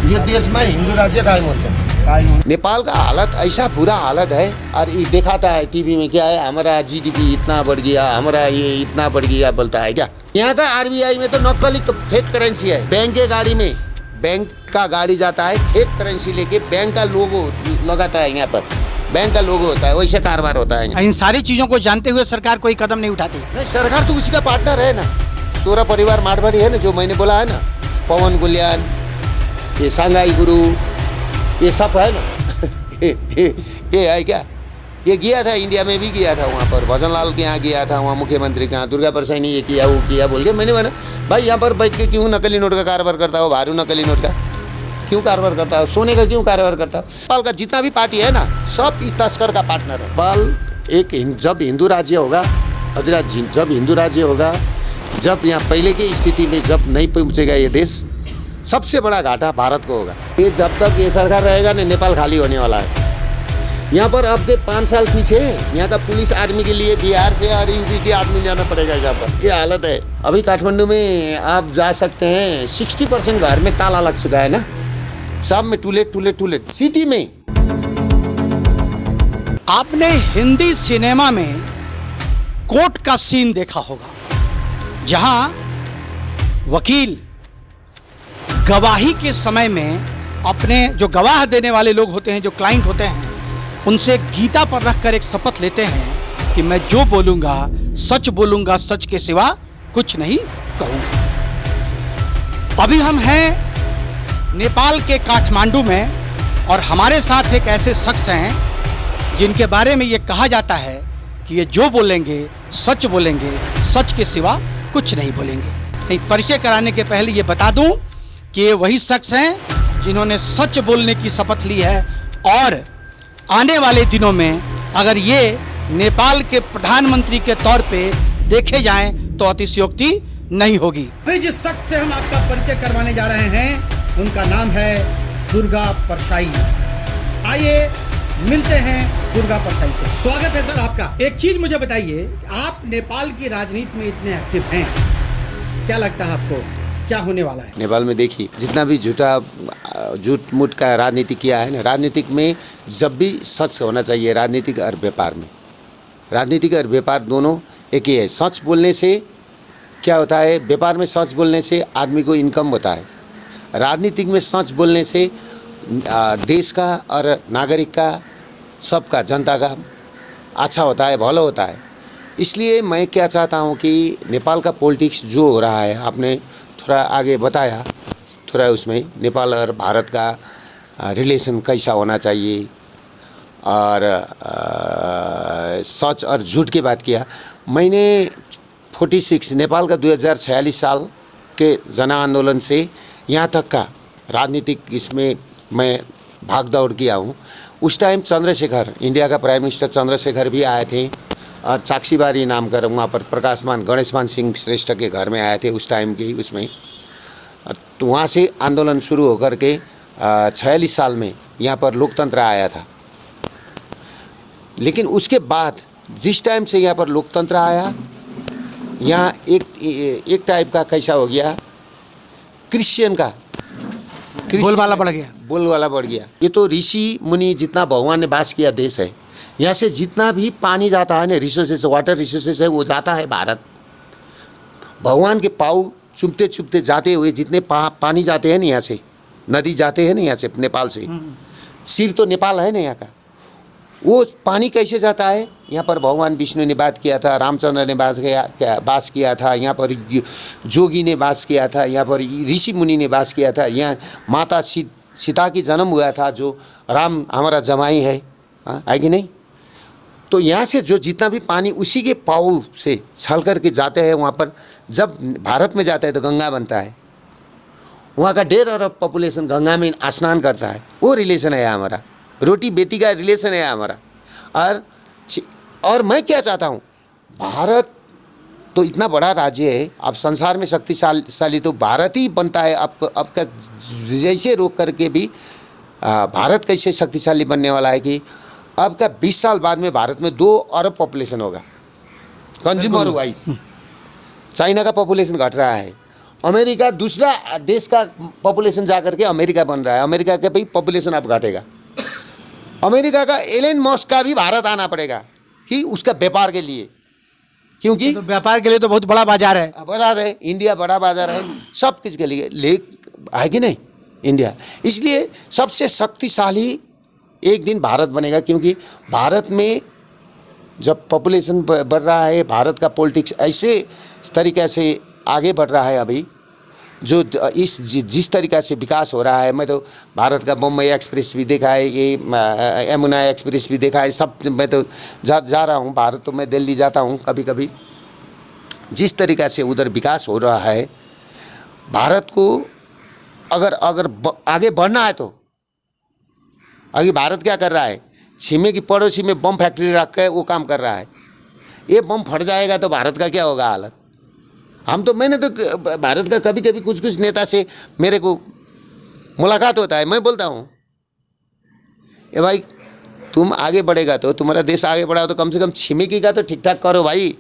यो देशमा हिन्दू राज्य कायम हुन्छ। नेपाल का हालत ऐसा बुरा हालत है और ये दिखाता है टीवी में क्या है, हमारा जीडीपी इतना बढ़ गया, हमारा ये इतना बढ़ गया बोलता है क्या। यहाँ का आरबीआई में तो नकली फेक करेंसी है। बैंक के गाड़ी में, बैंक का गाड़ी जाता है फेक करेंसी लेके, बैंक का लोगो लगाता है, यहाँ पर बैंक का लोगो होता है, वैसे कारोबार होता है। इन सारी चीजों को जानते हुए सरकार कोई कदम नहीं उठाती। नहीं, सरकार तो उसी का पार्टनर है ना। सोरा परिवार मारवाड़ी है ना, जो मैंने बोला है ना, पवन गुलियान, ये सांघाई गुरु, ये सब है ना। ये है क्या, ये गया था इंडिया में भी गया था, वहाँ पर भजन लाल के यहाँ गया था, वहाँ मुख्यमंत्री के यहाँ, दुर्गा प्रसाद ने ये किया वो किया बोल के मैंने बोला भाई यहाँ पर बैठ के क्यों नकली नोट का कारोबार करता हो, भारू नकली नोट का क्यों कारोबार करता हो, सोने का क्यों कारोबार करता हो। नेपाल का जितना भी पार्टी है ना, सब इस तस्कर का पार्टनर है। नेपाल एक जब हिंदू राज्य होगा, जब हिंदू राज्य होगा, जब यहाँ पहले की स्थिति में जब नहीं पहुँचेगा ये देश, सबसे बड़ा घाटा भारत को होगा। ये जब तक ये सरकार रहेगा ना, नेपाल खाली होने वाला है। यहाँ पर अब के 5 साल पीछे यहाँ का पुलिस आर्मी के लिए बिहार से और यूपी से आदमी जाना पड़ेगा यहाँ पर। ये हालत है। अभी काठमांडू में आप जा सकते हैं, 60% घर में ताला लग चुका है ना, सब में टूलेट सिटी में। आपने हिंदी सिनेमा में कोर्ट का सीन देखा होगा, जहां वकील गवाही के समय में अपने जो गवाह देने वाले लोग होते हैं, जो क्लाइंट होते हैं, उनसे गीता पर रखकर एक शपथ लेते हैं कि मैं जो बोलूँगा सच बोलूँगा, सच के सिवा कुछ नहीं कहूँगा। अभी हम हैं नेपाल के काठमांडू में और हमारे साथ एक ऐसे शख्स हैं जिनके बारे में ये कहा जाता है कि ये जो बोलेंगे सच बोलेंगे, सच के सिवा कुछ नहीं बोलेंगे। नहीं, परिचय कराने के पहले ये बता दूं कि ये वही शख्स हैं जिन्होंने सच बोलने की शपथ ली है और आने वाले दिनों में अगर ये नेपाल के प्रधानमंत्री के तौर पे देखे जाएं तो अतिशयोक्ति नहीं होगी। अभी जिस शख्स से हम आपका परिचय करवाने जा रहे हैं उनका नाम है दुर्गा परसाई। आइए मिलते हैं दुर्गा परसाई से। स्वागत है सर आपका। एक चीज मुझे बताइए, आप नेपाल की राजनीति में इतने एक्टिव हैं, क्या लगता है आपको क्या होने वाला है नेपाल में? देखिए, जितना भी झूठ मूठ का राजनीति किया है ना, राजनीतिक में जब भी सच होना चाहिए। राजनीतिक और व्यापार में, राजनीतिक और व्यापार दोनों एक ही है। सच बोलने से क्या होता है, व्यापार में सच बोलने से आदमी को इनकम होता है, राजनीतिक में सच बोलने से देश का और नागरिक का, सबका, जनता का अच्छा होता है, भला होता है। इसलिए मैं क्या चाहता हूँ कि नेपाल का पॉलिटिक्स जो हो रहा है, आपने थोड़ा आगे बताया, थोड़ा उसमें नेपाल और भारत का रिलेशन कैसा होना चाहिए और सच और झूठ की बात किया। मैंने 46 नेपाल का 2046 साल के जन आंदोलन से यहाँ तक का राजनीतिक इसमें मैं भाग दौड़ किया हूँ। उस टाइम चंद्रशेखर, इंडिया का प्राइम मिनिस्टर चंद्रशेखर भी आए थे और चाक्सीबारी नाम कर वहाँ पर प्रकाशमान गणेशमान सिंह श्रेष्ठ के घर में आए थे उस टाइम के उसमें। तो वहाँ से आंदोलन शुरू होकर के 46 साल में यहाँ पर लोकतंत्र आया था। लेकिन उसके बाद जिस टाइम से यहाँ पर लोकतंत्र आया, यहाँ एक टाइप का कैसा हो गया, क्रिश्चियन का बोलबाला बढ़ गया, बोलबाला बढ़ गया। ये तो ऋषि मुनि जितना भगवान ने वास किया देश है। यहाँ से जितना भी पानी जाता है ना, रिसोर्सेस, वाटर रिसोर्सेस है, वो जाता है भारत। भगवान के पाँव चुपते चुपते जाते हुए जितने पानी जाते हैं ना, यहाँ से नदी जाते हैं ना, यहाँ से नेपाल से, सिर तो नेपाल है ना यहाँ का, वो पानी कैसे जाता है? यहाँ पर भगवान विष्णु ने बात किया था, रामचंद्र ने वास किया था, यहाँ पर जोगी ने वास किया था, यहाँ पर ऋषि मुनि ने वास किया था, यहाँ माता सीता की जन्म हुआ था, जो राम हमारा जमाई है कि नहीं? तो यहाँ से जो जितना भी पानी उसी के पाँव से छल करके जाते हैं, वहाँ पर जब भारत में जाता है तो गंगा बनता है। वहाँ का 1.5 अरब पॉपुलेशन गंगा में स्नान करता है। वो रिलेशन है हमारा, रोटी बेटी का रिलेशन है हमारा। और मैं क्या चाहता हूँ, भारत तो इतना बड़ा राज्य है, अब संसार में शक्तिशाली तो भारत ही बनता है। आपका जैसे रोक करके भी भारत कैसे शक्तिशाली बनने वाला है कि अब का 20 साल बाद में भारत में 2 अरब पॉपुलेशन होगा कंज्यूमर वाइज। चाइना का पॉपुलेशन घट रहा है अमेरिका दूसरा देश का पॉपुलेशन जा करके अमेरिका बन रहा है, अमेरिका का भी पॉपुलेशन अब घटेगा। अमेरिका का एलन मस्क का भी भारत आना पड़ेगा कि उसका व्यापार के लिए, क्योंकि तो व्यापार के लिए तो बहुत बड़ा बाजार है। बड़ा है इंडिया, बड़ा बाजार है सब कुछ के लिए, है कि नहीं इंडिया। इसलिए सबसे शक्तिशाली एक दिन भारत बनेगा, क्योंकि भारत में जब पॉपुलेशन बढ़ रहा है, भारत का पॉलिटिक्स ऐसे तरीक़े से आगे बढ़ रहा है अभी, जो जिस तरीक़ा से विकास हो रहा है। मैं तो भारत का बम्बई एक्सप्रेस भी देखा है, ये यमुना एक्सप्रेस भी देखा है, सब मैं तो जा रहा हूँ भारत, तो मैं दिल्ली जाता हूँ कभी कभी। जिस तरीक़ा से उधर विकास हो रहा है, भारत को अगर आगे बढ़ना है तो अभी भारत क्या कर रहा है, छिमे की पड़ोसी में बम फैक्ट्री रख के वो काम कर रहा है। ये बम फट जाएगा तो भारत का क्या होगा हालत। मैंने तो भारत का कभी कभी कुछ नेता से मेरे को मुलाकात होता है, मैं बोलता हूँ ए भाई तुम आगे बढ़ेगा तो, तुम्हारा देश आगे बढ़ा तो कम से कम छिमेकी का तो ठीक ठाक करो भाई,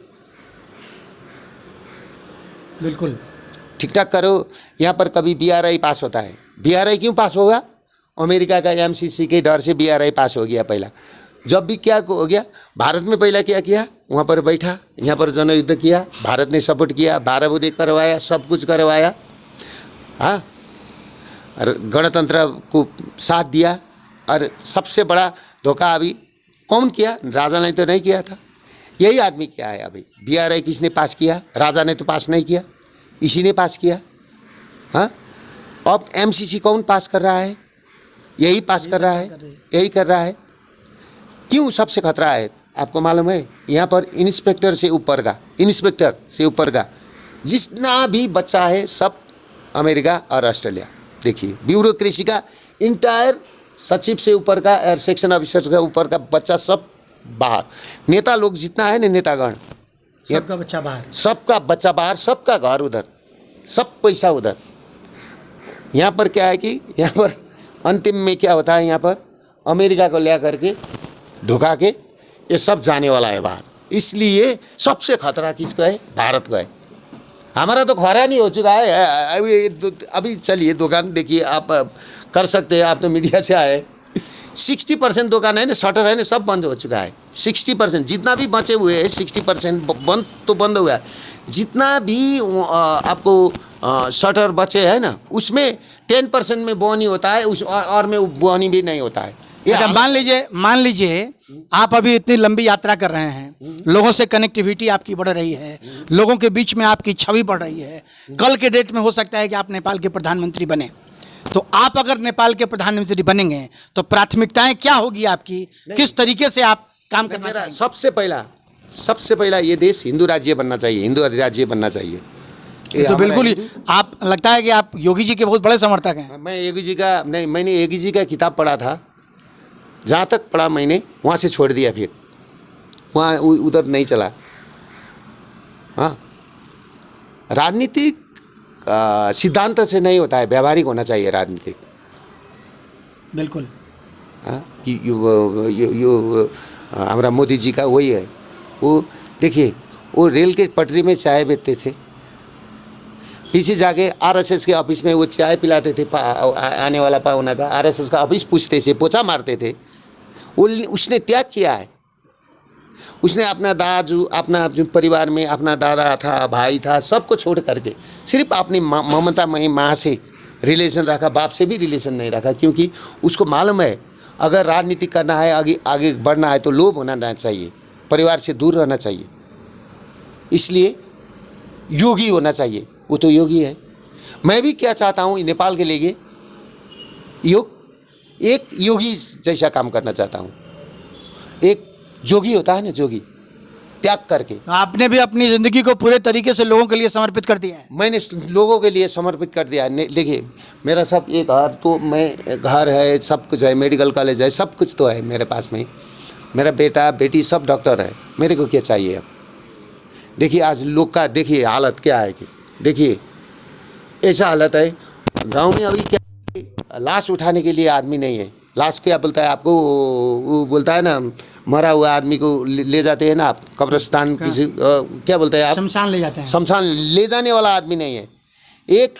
बिल्कुल ठीक ठाक करो। यहाँ पर कभी BRI पास होता है, BRI क्यों पास होगा? अमेरिका का MCC के डर से BRI पास हो गया। पहला जब भी क्या हो गया, भारत में पहला क्या किया, वहाँ पर बैठा, यहाँ पर जनयुद्ध किया, भारत ने सपोर्ट किया, 12 बूंदे करवाया, सब कुछ करवाया, हाँ, गणतंत्र को साथ दिया। और सबसे बड़ा धोखा अभी कौन किया? राजा ने तो नहीं किया था, यही आदमी किया है। अभी BRI किसने पास किया? राजा ने तो पास नहीं किया, इसी ने पास किया। हाँ, अब MCC कौन पास कर रहा है? यही पास कर रहा है, यही कर रहा है। क्यों सबसे खतरा है आपको मालूम है? यहाँ पर इंस्पेक्टर से ऊपर का जितना भी बच्चा है सब अमेरिका और ऑस्ट्रेलिया। देखिए ब्यूरोक्रेसी का इंटायर सचिव से ऊपर का और सेक्शन ऑफिसर का ऊपर का बच्चा सब बाहर। नेता लोग जितना है ना, नेतागण सबका बच्चा बाहर, सबका बच्चा बाहर, सबका घर उधर, सब पैसा उधर। यहाँ पर क्या है कि यहाँ पर अंतिम में क्या होता है, यहाँ पर अमेरिका को ले करके ढुका के ये सब जाने वाला है बाहर। इसलिए सबसे खतरा किसको है? भारत को है। हमारा तो खरा नहीं हो चुका है अभी चलिए दुकान देखिए, आप कर सकते हैं, आप तो मीडिया से आए। 60% दुकान है ना, शटर है ना, सब बंद हो चुका है। 60% जितना भी बचे हुए हैं 60% बंद तो बंद हुआ है। जितना भी आपको शटर बचे है ना, उसमें 10% में बोनी होता है, उस और में बोनी भी नहीं होता है। अच्छा, मान लीजिए आप अभी इतनी लंबी यात्रा कर रहे हैं, लोगों से कनेक्टिविटी आपकी बढ़ रही है, लोगों के बीच में आपकी छवि बढ़ रही है। कल के डेट में हो सकता है कि आप नेपाल के प्रधानमंत्री बने, तो आप अगर नेपाल के प्रधानमंत्री बनेंगे तो प्राथमिकताएं क्या होगी आपकी, किस तरीके से आप काम करना मेरा सबसे पहला ये देश हिंदू राज्य बनना चाहिए, हिंदू राज्य बनना चाहिए। तो बिल्कुल आप, लगता है कि आप योगी जी के बहुत बड़े समर्थक हैं। मैं योगी जी का नहीं, मैंने योगी जी का किताब पढ़ा था, जहाँ तक पढ़ा मैंने वहाँ से छोड़ दिया, फिर वहाँ उधर नहीं चला। हाँ, राजनीतिक सिद्धांत से नहीं होता है, व्यवहारिक होना चाहिए राजनीतिक। बिल्कुल। हाँ, हमारा मोदी जी का वही है। वो देखिए, वो रेल के पटरी में चाय बेचते थे, पीछे जाके RSS के ऑफिस में वो चाय पिलाते थे, आने वाला पाहुना का RSS का ऑफिस पूछते थे, पोछा मारते थे। उसने त्याग किया है। उसने अपना दाजू, अपना जो परिवार में अपना दादा था, भाई था, सबको छोड़ करके सिर्फ अपनी ममता मई माँ से रिलेशन रखा, बाप से भी रिलेशन नहीं रखा, क्योंकि उसको मालूम है अगर राजनीति करना है, आगे बढ़ना है तो लोभ होना चाहिए, परिवार से दूर रहना चाहिए। इसलिए योगी होना चाहिए, वो तो योगी है। मैं भी क्या चाहता हूँ, नेपाल के लिए एक योगी जैसा काम करना चाहता हूँ। एक जोगी होता है ना, जोगी, त्याग करके। आपने भी अपनी ज़िंदगी को पूरे तरीके से लोगों के लिए समर्पित कर दिया है। मैंने लोगों के लिए समर्पित कर दिया है। देखिए मेरा सब ये घर है, सब कुछ है, मेडिकल कॉलेज है, सब कुछ तो है मेरे पास में। मेरा बेटा बेटी सब डॉक्टर है, मेरे को क्या चाहिए अब? देखिए आज लोग का देखिए हालत क्या है कि देखिए ऐसा हालत है गांव में अभी क्या, लाश उठाने के लिए आदमी नहीं है। लाश क्या बोलता है आपको, वो बोलता है ना, मरा हुआ आदमी को ले जाते हैं ना आप कब्रिस्तान, किसी क्या बोलते हैं आप, शमशान ले जाते हैं। शमशान ले जाने वाला आदमी नहीं है। एक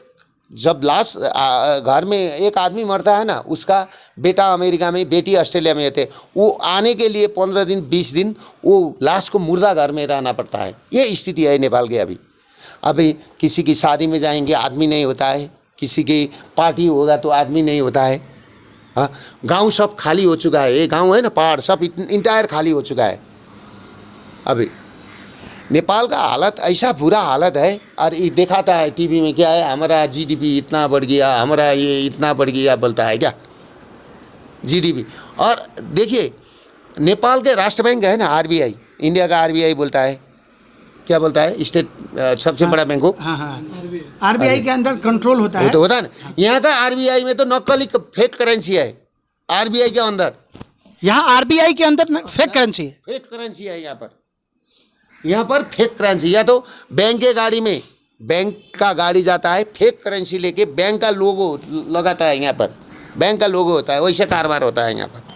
जब लाश घर में एक आदमी मरता है ना, उसका बेटा अमेरिका में, बेटी ऑस्ट्रेलिया में थे, वो आने के लिए 15 दिन 20 दिन वो लाश को मुर्दा घर में रहना पड़ता है। ये स्थिति है नेपाल की अभी। अभी किसी की शादी में जाएंगे आदमी नहीं होता है, किसी की पार्टी होगा तो आदमी नहीं होता है। हाँ, गांव सब खाली हो चुका है। ये गांव है ना, पहाड़ सब इंटायर खाली हो चुका है। अभी नेपाल का हालत ऐसा बुरा हालत है। और ये दिखाता है टीवी में क्या है, हमारा जीडीपी इतना बढ़ गया, हमारा ये इतना बढ़ गया बोलता है क्या जीडीपी। और देखिए नेपाल के राष्ट्र बैंक है ना आरबीआई, इंडिया का आरबीआई बोलता है, क्या बोलता है, स्टेट सबसे बड़ा बैंक हो। हाँ हाँ, आरबीआई के अंदर कंट्रोल होता है। तो होता है ना, यहाँ का आरबीआई में तो नकली फेक करेंसी है। आरबीआई के अंदर, यहाँ आरबीआई के अंदर फेक करेंसी है। फेक करेंसी है यहाँ पर फेक करेंसी। या तो बैंक के गाड़ी में, बैंक का गाड़ी जाता है फेक करेंसी लेके, बैंक का लोगो लगाता है यहाँ पर, बैंक का लोगो होता है, वैसे कारोबार होता है यहाँ पर।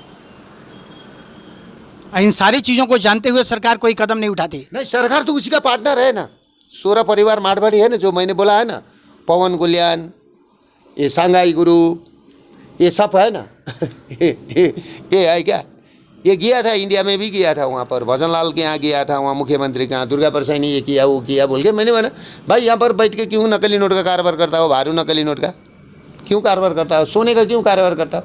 इन सारी चीज़ों को जानते हुए सरकार कोई कदम नहीं उठाती। नहीं, सरकार तो उसी का पार्टनर है ना। 16 परिवार मारवाड़ी है ना, जो मैंने बोला है ना, पवन गुलियान, ये सांघाई ग्रुप, ये सब है ना। ये है क्या, ये गया था इंडिया में भी गया था, वहाँ पर भजन लाल के यहाँ गया था, वहाँ मुख्यमंत्री के यहाँ, दुर्गा प्रसाद ने ये किया वो किया बोल के। मैंने बोला भाई यहाँ पर बैठ के क्यों नकली नोट का कारोबार करता हो, भारू नकली नोट का क्यों कारोबार करता हो, सोने का क्यों कारोबार करता हो।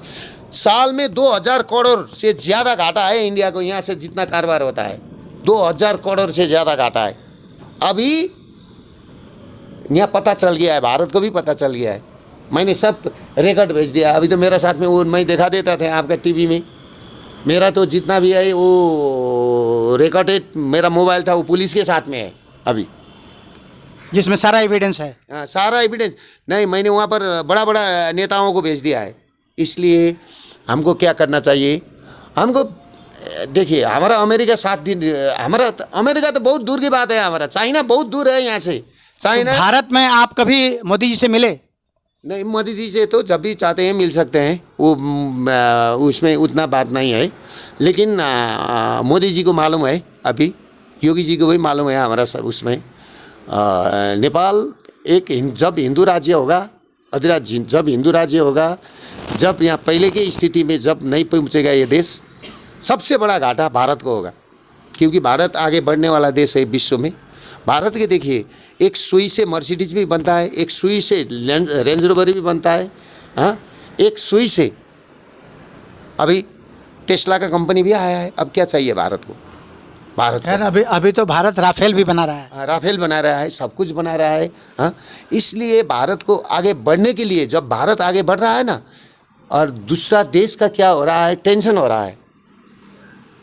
साल में 2000 करोड़ से ज़्यादा घाटा है इंडिया को, यहाँ से जितना कारोबार होता है 2000 करोड़ से ज़्यादा घाटा है। अभी यहाँ पता चल गया है, भारत को भी पता चल गया है। मैंने सब रिकॉर्ड भेज दिया। अभी तो मेरे साथ में वो मैं दिखा देता था आपका टीवी में, मेरा तो जितना भी है वो रिकॉर्डेड मेरा मोबाइल था, वो पुलिस के साथ में है अभी, जिसमें सारा एविडेंस है। हाँ, सारा एविडेंस। नहीं, मैंने वहाँ पर बड़ा बड़ा नेताओं को भेज दिया है। इसलिए हमको क्या करना चाहिए, हमको देखिए हमारा अमेरिका 7 दिन, हमारा अमेरिका तो बहुत दूर की बात है, हमारा चाइना बहुत दूर है यहाँ से। चाइना तो भारत में आप कभी मोदी जी से मिले? नहीं, मोदी जी से तो जब भी चाहते हैं मिल सकते हैं, वो उसमें उतना बात नहीं है। लेकिन मोदी जी को मालूम है, अभी योगी जी को भी मालूम है हमारा सब उसमें। नेपाल एक जब हिंदू राज्य होगा, अधिराज जब हिंदू राज्य होगा, जब यहाँ पहले की स्थिति में जब नहीं पहुँचेगा ये देश, सबसे बड़ा घाटा भारत को होगा। क्योंकि भारत आगे बढ़ने वाला देश है विश्व में। भारत के देखिए, एक सुई से मर्सिडीज भी बनता है, एक सुई से रेंज रोवर भी बनता है। हाँ, एक सुई से अभी टेस्ला का कंपनी भी आया है। अब क्या चाहिए भारत को? भारत खैर अभी तो भारत राफेल भी बना रहा है। राफेल बना रहा है, सब कुछ बना रहा है। हाँ, इसलिए भारत को आगे बढ़ने के लिए, जब भारत आगे बढ़ रहा है ना, और दूसरा देश का क्या हो रहा है, टेंशन हो रहा है।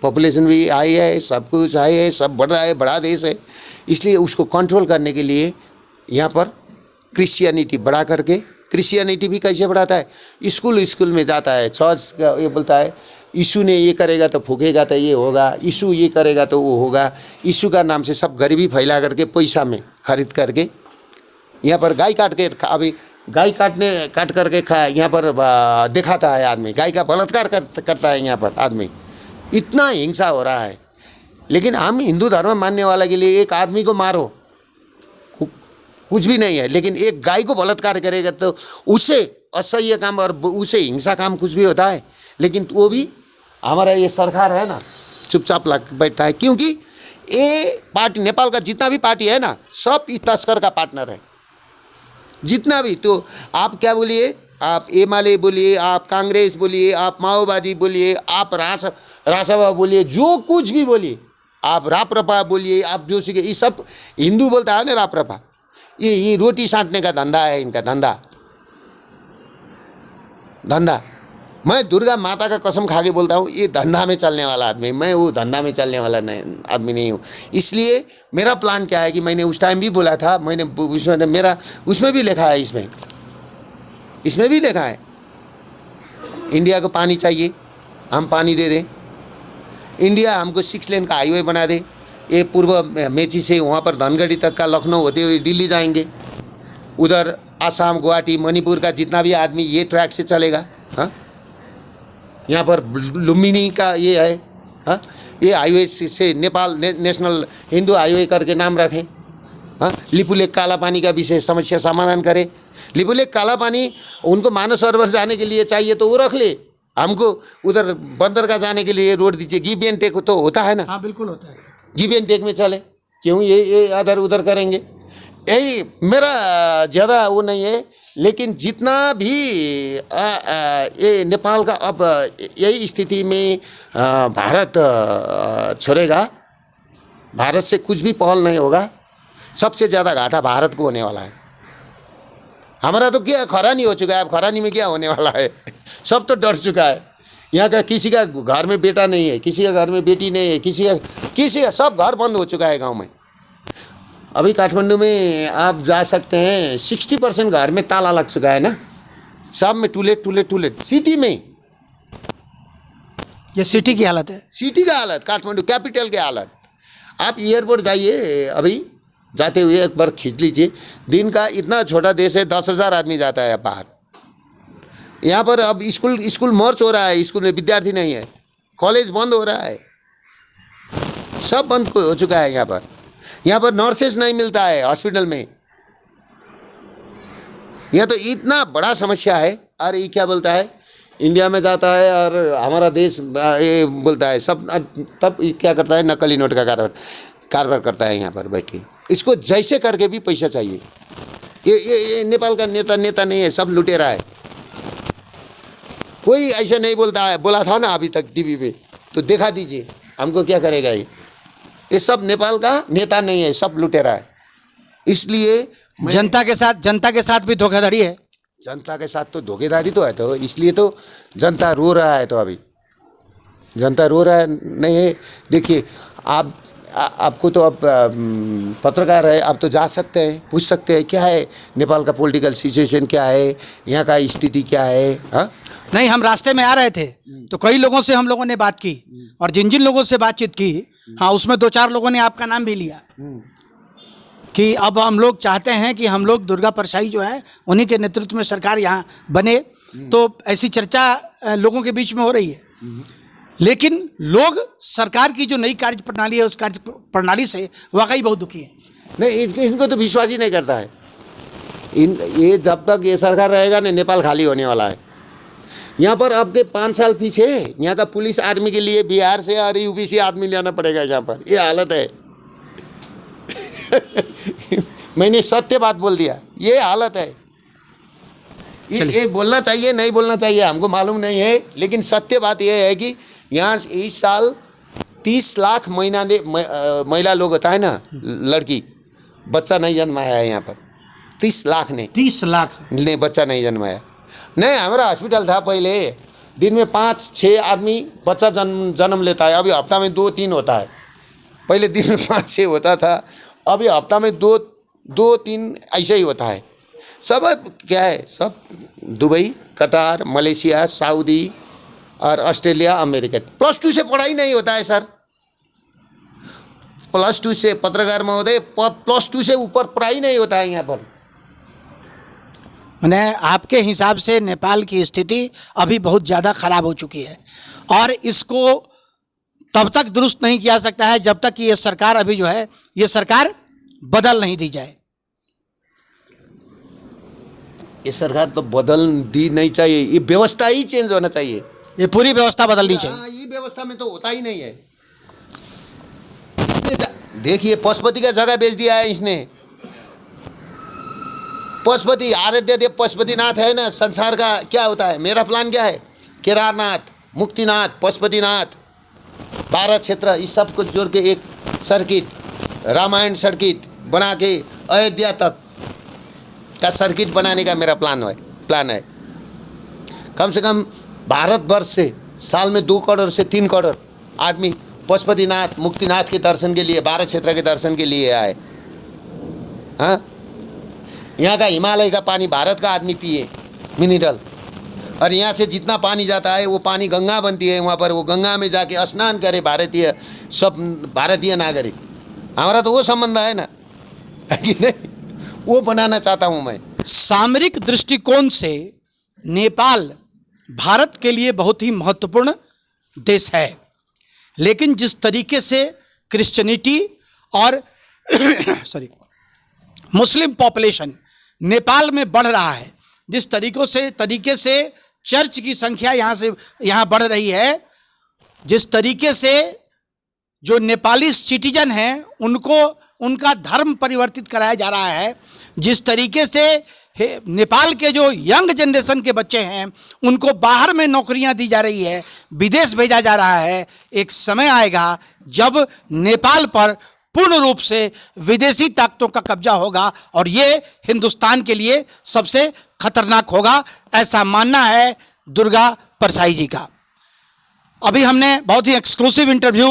पॉपुलेशन भी आई है, सब कुछ आई है, सब बढ़ रहा है, बड़ा देश है। इसलिए उसको कंट्रोल करने के लिए यहाँ पर क्रिश्चियनिटी बढ़ा करके, क्रिश्चियनिटी भी कैसे बढ़ाता है, स्कूल में जाता है, चर्च का ये बोलता है यीशु ने ये करेगा तो फूकेगा तो ये होगा, यीशु ये करेगा तो वो होगा। यीशु का नाम से सब गरीबी फैला करके पैसा में खरीद करके यहाँ पर गाय काट के, अभी गाय काट करके यहाँ पर दिखाता है आदमी, गाय का बलात्कार करता है यहाँ पर आदमी। इतना हिंसा हो रहा है। लेकिन हम हिंदू धर्म मानने वाला के लिए एक आदमी को मारो कुछ भी नहीं है, लेकिन एक गाय को बलात्कार करेगा तो उसे असह्य काम और उसे हिंसा काम कुछ भी होता है। लेकिन वो भी हमारा ये सरकार है ना, चुपचाप बैठता है। क्योंकि ये पार्टी, नेपाल का जितना भी पार्टी है ना, सब इस तस्कर का पार्टनर है। जितना भी, तो आप क्या बोलिए, आप एमाले बोलिए, आप कांग्रेस बोलिए, आप माओवादी बोलिए, आप रासपा बोलिए, जो कुछ भी बोलिए, आप राप्रपा बोलिए, आप जो सीखे, ये सब हिंदू बोलता है ना राप्रपा। ये रोटी साँटने का धंधा है इनका, धंधा। मैं दुर्गा माता का कसम खा के बोलता हूँ, ये धंधा में चलने वाला आदमी, मैं वो धंधा में चलने वाला आदमी नहीं हूँ। इसलिए मेरा प्लान क्या है कि मैंने उस टाइम भी बोला था, मैंने उसमें मेरा उसमें भी लिखा है, इसमें भी लिखा है, इंडिया को पानी चाहिए, हम पानी दे दें। इंडिया हमको 6 लेन का हाईवे बना दे। ये पूर्व मेची से वहाँ पर धनगढ़ी तक का, लखनऊ होते हुए दिल्ली जाएंगे, उधर आसाम, गुवाहाटी, मणिपुर का जितना भी आदमी ये ट्रैक से चलेगा। हाँ, यहाँ पर लुम्बिनी का ये है। हाँ, ये हाईवे से नेपाल नेशनल हिंदू हाईवे करके नाम रखें। हाँ, लिपुलेक काला पानी का विषय समस्या समाधान करे। लिपुलेक काला पानी उनको मानव सरोवर जाने के लिए चाहिए तो वो रख ले, हमको उधर बंदरगाह जाने के लिए रोड दीजिए। गिव एंड टेक तो होता है ना। हाँ बिल्कुल होता है। गिव एंड टेक में चले, क्यों ये इधर उधर करेंगे। यही मेरा ज़्यादा वो नहीं है, लेकिन जितना भी ये नेपाल का अब यही स्थिति में भारत छोड़ेगा, भारत से कुछ भी पहल नहीं होगा, सबसे ज़्यादा घाटा भारत को होने वाला है। हमारा तो क्या खरानी हो चुका है, अब खरानी में क्या होने वाला है, सब तो डर चुका है। यहाँ का किसी का घर में बेटा नहीं है, किसी का घर में बेटी नहीं है, किसी का सब घर बंद हो चुका है गांव में। अभी काठमांडू में आप जा सकते हैं, 60% घर में ताला लग चुका है ना, सब में टूलेट। सिटी में ये सिटी की हालत है, सिटी का हालत, काठमांडू कैपिटल की हालत। आप एयरपोर्ट जाइए, अभी जाते हुए एक बार खींच लीजिए, दिन का इतना छोटा देश है, 10,000 आदमी जाता है बाहर। यहाँ पर अब स्कूल मर्ज हो रहा है, स्कूल में विद्यार्थी नहीं है, कॉलेज बंद हो रहा है, सब बंद हो चुका है। यहाँ पर नर्सेज नहीं मिलता है हॉस्पिटल में। यहाँ तो इतना बड़ा समस्या है। और ये क्या बोलता है, इंडिया में जाता है और हमारा देश ये बोलता है सब, तब क्या करता है, नकली नोट का कारबार करता है यहाँ पर बैठ के। इसको जैसे करके भी पैसा चाहिए। ये नेपाल का नेता नहीं है, सब लुटेरा है। कोई ऐसा नहीं बोलता है, बोला था ना अभी तक टीवी पे, तो दिखा दीजिए हमको क्या करेगा ये सब नेपाल का नेता नहीं है, सब लुटेरा है। इसलिए जनता के साथ भी धोखाधड़ी है। जनता के साथ तो धोखेधारी तो है, तो इसलिए तो जनता रो रहा है। तो अभी जनता रो रहा है नहीं है। देखिए आपको तो अब पत्रकार है, आप तो जा सकते हैं, पूछ सकते हैं क्या है नेपाल का पॉलिटिकल सिचुएशन, क्या है यहाँ का स्थिति क्या है। हाँ नहीं, हम रास्ते में आ रहे थे तो कई लोगों से हम लोगों ने बात की, और जिन लोगों से बातचीत की, हाँ, उसमें 2-4 लोगों ने आपका नाम भी लिया कि अब हम लोग चाहते हैं कि हम लोग दुर्गा परसाई जो है उन्हीं के नेतृत्व में सरकार यहाँ बने। तो ऐसी चर्चा लोगों के बीच में हो रही है, लेकिन लोग सरकार की जो नई कार्य प्रणाली है उस कार्य प्रणाली से वाकई बहुत दुखी है। नहीं, इनको तो विश्वास ही नहीं करता है। ये जब तक ये सरकार रहेगा ना, नेपाल खाली होने वाला है। यहाँ पर आपके 5 साल पीछे यहाँ का पुलिस आर्मी के लिए बिहार से और यूपी से आदमी लाना पड़ेगा यहाँ पर, ये हालत है। मैंने सत्य बात बोल दिया, ये हालत है। ये बोलना चाहिए नहीं बोलना चाहिए हमको मालूम नहीं है, लेकिन सत्य बात ये है कि यहाँ इस साल 30 लाख महिला लोग होता है ना, लड़की बच्चा नहीं जन्माया है यहाँ पर। 30 लाख ने 30 लाख ने बच्चा नहीं जन्माया। नहीं, हमारा हॉस्पिटल था पहले, दिन में 5-6 आदमी बच्चा जन्म लेता है। अभी हफ्ता में 2-3 होता है। पहले दिन में 5-6 होता था, अभी हफ्ता में 2-3 ऐसे ही होता है। सब क्या है, सब दुबई, कतार, मलेशिया, सऊदी और ऑस्ट्रेलिया, अमेरिका। +2 से पढ़ाई नहीं होता है सर। +2 से, पत्रकार महोदय, +2 से ऊपर पढ़ाई नहीं होता है यहाँ पर। मैंने आपके हिसाब से नेपाल की स्थिति अभी बहुत ज़्यादा ख़राब हो चुकी है, और इसको तब तक दुरुस्त नहीं किया सकता है जब तक कि ये सरकार अभी जो है ये सरकार बदल नहीं दी जाए। ये सरकार तो बदल दी नहीं चाहिए, ये व्यवस्था ही चेंज होना चाहिए। ये पूरी व्यवस्था बदलनी चाहिए। ये व्यवस्था में तो होता ही नहीं है। इसने देखिए पशुपति का जगह बेच दिया है इसने। पशुपति, आराध्य देव पशुपतिनाथ है ना, संसार का क्या होता है, मेरा प्लान क्या है, केदारनाथ, मुक्तिनाथ, पशुपतिनाथ, 12 क्षेत्र, इस सब को जोड़ के एक सर्किट, रामायण सर्किट बना के अयोध्या तक का सर्किट बनाने का मेरा प्लान है। कम से कम भारतवर्ष से साल में 2 करोड़ से 3 करोड़ आदमी पशुपतिनाथ, मुक्तिनाथ के दर्शन के लिए, 12 क्षेत्र के दर्शन के लिए आए। हाँ, यहाँ का हिमालय का पानी भारत का आदमी पिए, मिनरल। और यहाँ से जितना पानी जाता है वो पानी गंगा बनती है वहाँ पर, वो गंगा में जाके स्नान करे भारतीय, सब भारतीय नागरिक। हमारा तो वो संबंध है ना, कि नहीं, वो बनाना चाहता हूँ मैं। सामरिक दृष्टिकोण से नेपाल भारत के लिए बहुत ही महत्वपूर्ण देश है, लेकिन जिस तरीके से क्रिश्चियनिटी और मुस्लिम पॉपुलेशन नेपाल में बढ़ रहा है, जिस तरीके से चर्च की संख्या यहाँ बढ़ रही है, जिस तरीके से जो नेपाली सिटीजन हैं उनको उनका धर्म परिवर्तित कराया जा रहा है, जिस तरीके से नेपाल के जो यंग जनरेशन के बच्चे हैं उनको बाहर में नौकरियां दी जा रही है, विदेश भेजा जा रहा है, एक समय आएगा जब नेपाल पर पूर्ण रूप से विदेशी ताकतों का कब्जा होगा और ये हिंदुस्तान के लिए सबसे खतरनाक होगा, ऐसा मानना है दुर्गा परसाई जी का। अभी हमने बहुत ही एक्सक्लूसिव इंटरव्यू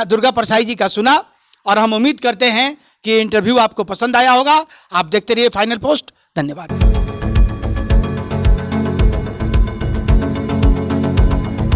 दुर्गा परसाई जी का सुना और हम उम्मीद करते हैं कि इंटरव्यू आपको पसंद आया होगा। आप देखते रहिए फाइनल पोस्ट। धन्यवाद।